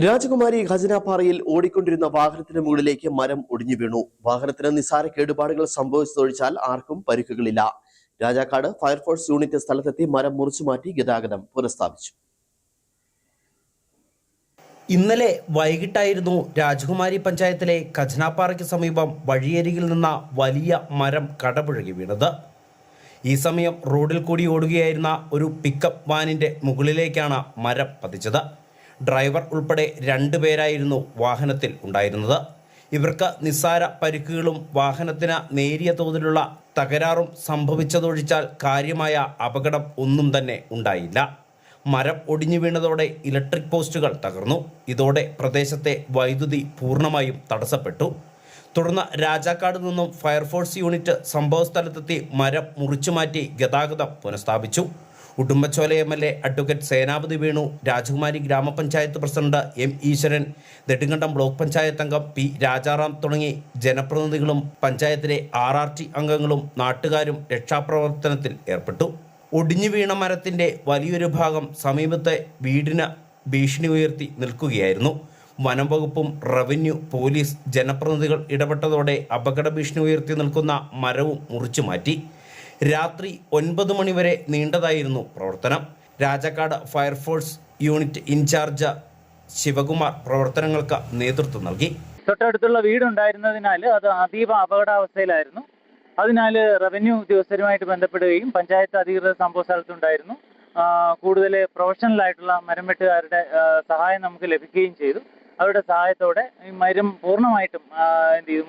രാജകുമാരി ഖജനാപ്പാറയിൽ ഓടിക്കൊണ്ടിരുന്ന വാഹനത്തിന് മുകളിലേക്ക് മരം ഒടിഞ്ഞു വീണു. വാഹനത്തിന് നിസ്സാര കേടുപാടുകൾ സംഭവിച്ചതൊഴിച്ചാൽ ആർക്കും പരിക്കുകളില്ല. രാജാക്കാട് ഫയർഫോഴ്സ് യൂണിറ്റ് സ്ഥലത്തെത്തി മരം മുറിച്ചുമാറ്റി ഗതാഗതം പുനഃസ്ഥാപിച്ചു. ഇന്നലെ വൈകിട്ടായിരുന്നു രാജകുമാരി പഞ്ചായത്തിലെ ഖജനാപ്പാറയ്ക്ക് സമീപം വഴിയരികിൽ നിന്ന വലിയ മരം കടപുഴകി വീണത്. ഈ സമയം റോഡിൽ കൂടി ഓടുകയായിരുന്ന ഒരു പിക്കപ്പ് വാനിന്റെ മുകളിലേക്കാണ് മരം പതിച്ചത്. ഡ്രൈവർ ഉൾപ്പെടെ 2 പേരായിരുന്നു വാഹനത്തിൽ ഉണ്ടായിരുന്നത്. ഇവർക്ക് നിസ്സാര പരിക്കുകളും വാഹനത്തിന് നേരിയ തോതിലുള്ള തകരാറും സംഭവിച്ചതൊഴിച്ചാൽ കാര്യമായ അപകടം ഒന്നും തന്നെ ഉണ്ടായില്ല. മരം ഒടിഞ്ഞു വീണതോടെ ഇലക്ട്രിക് പോസ്റ്റുകൾ തകർന്നു. ഇതോടെ പ്രദേശത്തെ വൈദ്യുതി പൂർണ്ണമായും തടസ്സപ്പെട്ടു. തുടർന്ന് രാജാക്കാട് നിന്നും ഫയർഫോഴ്സ് യൂണിറ്റ് സംഭവസ്ഥലത്തെത്തി മരം മുറിച്ചുമാറ്റി ഗതാഗതം പുനഃസ്ഥാപിച്ചു. ഉടുമ്പൻചോല MLA അഡ്വക്കേറ്റ് സേനാപതി വേണു, രാജകുമാരി ഗ്രാമപഞ്ചായത്ത് പ്രസിഡന്റ് M ഈശ്വരൻ, നെടുങ്കണ്ടം ബ്ലോക്ക് പഞ്ചായത്ത് അംഗം P രാജാറാം തുടങ്ങി ജനപ്രതിനിധികളും പഞ്ചായത്തിലെ RRT അംഗങ്ങളും നാട്ടുകാരും രക്ഷാപ്രവർത്തനത്തിൽ ഏർപ്പെട്ടു. ഒടിഞ്ഞു വീണ മരത്തിൻ്റെ വലിയൊരു ഭാഗം സമീപത്തെ വീടിന് ഭീഷണി ഉയർത്തി നിൽക്കുകയായിരുന്നു. വനം വകുപ്പും റവന്യൂ, പോലീസ്, ജനപ്രതിനിധികൾ ഇടപെട്ടതോടെ അപകട ഭീഷണി ഉയർത്തി നിൽക്കുന്ന മരവും മുറിച്ചു മാറ്റി. രാത്രി 9 മണി വരെ നീണ്ടതായിരുന്നു പ്രവർത്തനം. Rajakkad fire force unit in charge Sivakumar പ്രവർത്തനങ്ങൾക്ക് നേതൃത്വം നൽകി. തൊട്ടടുത്തുള്ള വീടുണ്ടായിരുന്നതിനാൽ അത് അതീവ അപകടാവസ്ഥയിലായിരുന്നു. അതിനാൽ റവന്യൂ ഉദ്യോഗസ്ഥരുമായിട്ട് ബന്ധപ്പെടുകയും പഞ്ചായത്ത് അധികൃതർ സംഭവ സ്ഥലത്തുണ്ടായിരുന്നു. കൂടുതൽ പ്രൊഫഷണലായിട്ടുള്ള മരം വെട്ടുകാരുടെ സഹായം നമുക്ക് ലഭിക്കുകയും ചെയ്തു. അവരുടെ സഹായത്തോടെ ഈ മരം പൂർണ്ണമായിട്ടും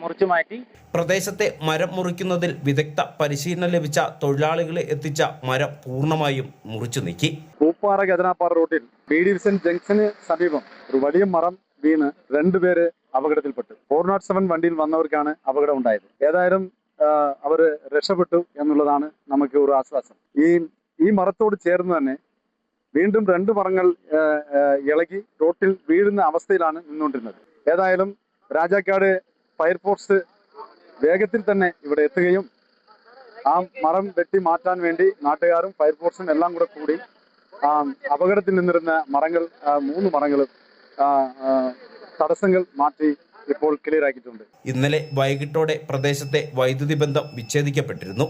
മുറിച്ചു മാറ്റി. പ്രദേശത്തെ മരം മുറിക്കുന്നതിൽ വിദഗ്ധ പരിശീലനം ലഭിച്ച തൊഴിലാളികളെ എത്തിച്ച മരം പൂർണ്ണമായും മുറിച്ചു നീക്കി. പൂപ്പാറ ഖജനാപ്പാറ റോഡിൽ B ഡിവിഷൻ ജംഗ്ഷന് സമീപം ഒരു വലിയ മരം വീണ് 2 പേര് അപകടത്തിൽപ്പെട്ടു. 407 വണ്ടിയിൽ വന്നവർക്കാണ് അപകടം ഉണ്ടായത്. ഏതായാലും അവർ രക്ഷപ്പെട്ടു എന്നുള്ളതാണ് നമുക്ക് ഒരു ആശ്വാസം. ഈ മരത്തോട് ചേർന്ന് തന്നെ വീണ്ടും 2 മരങ്ങൾ ഇളകി റോട്ടിൽ വീഴുന്ന അവസ്ഥയിലാണ് നിന്നുകൊണ്ടിരുന്നത്. ഏതായാലും രാജാക്കാട് ഫയർഫോഴ്സ് വേഗത്തിൽ തന്നെ ഇവിടെ എത്തുകയും ആ മരം വെട്ടി മാറ്റാൻ വേണ്ടി നാട്ടുകാരും ഫയർഫോഴ്സും എല്ലാം കൂടി അപകടത്തിൽ നിന്നിരുന്ന മരങ്ങൾ 3 മരങ്ങളും തടസ്സങ്ങൾ മാറ്റി ഇപ്പോൾ ക്ലിയർ ആക്കിയിട്ടുണ്ട്. ഇന്നലെ വൈകിട്ടോടെ പ്രദേശത്തെ വൈദ്യുതി ബന്ധം വിച്ഛേദിക്കപ്പെട്ടിരുന്നു.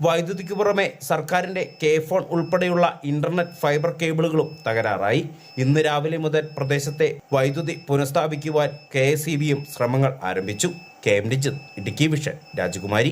വൈദ്യുതിക്ക് പുറമെ സർക്കാരിൻ്റെ K-ഫോൺ ഉൾപ്പെടെയുള്ള ഇന്റർനെറ്റ് ഫൈബർ കേബിളുകളും തകരാറായി. ഇന്ന് രാവിലെ മുതൽ പ്രദേശത്തെ വൈദ്യുതി പുനഃസ്ഥാപിക്കുവാൻ KSEBയും ശ്രമങ്ങൾ ആരംഭിച്ചു. KM ഡിജിത്, ഇടുക്കി വിഷൻ, രാജകുമാരി.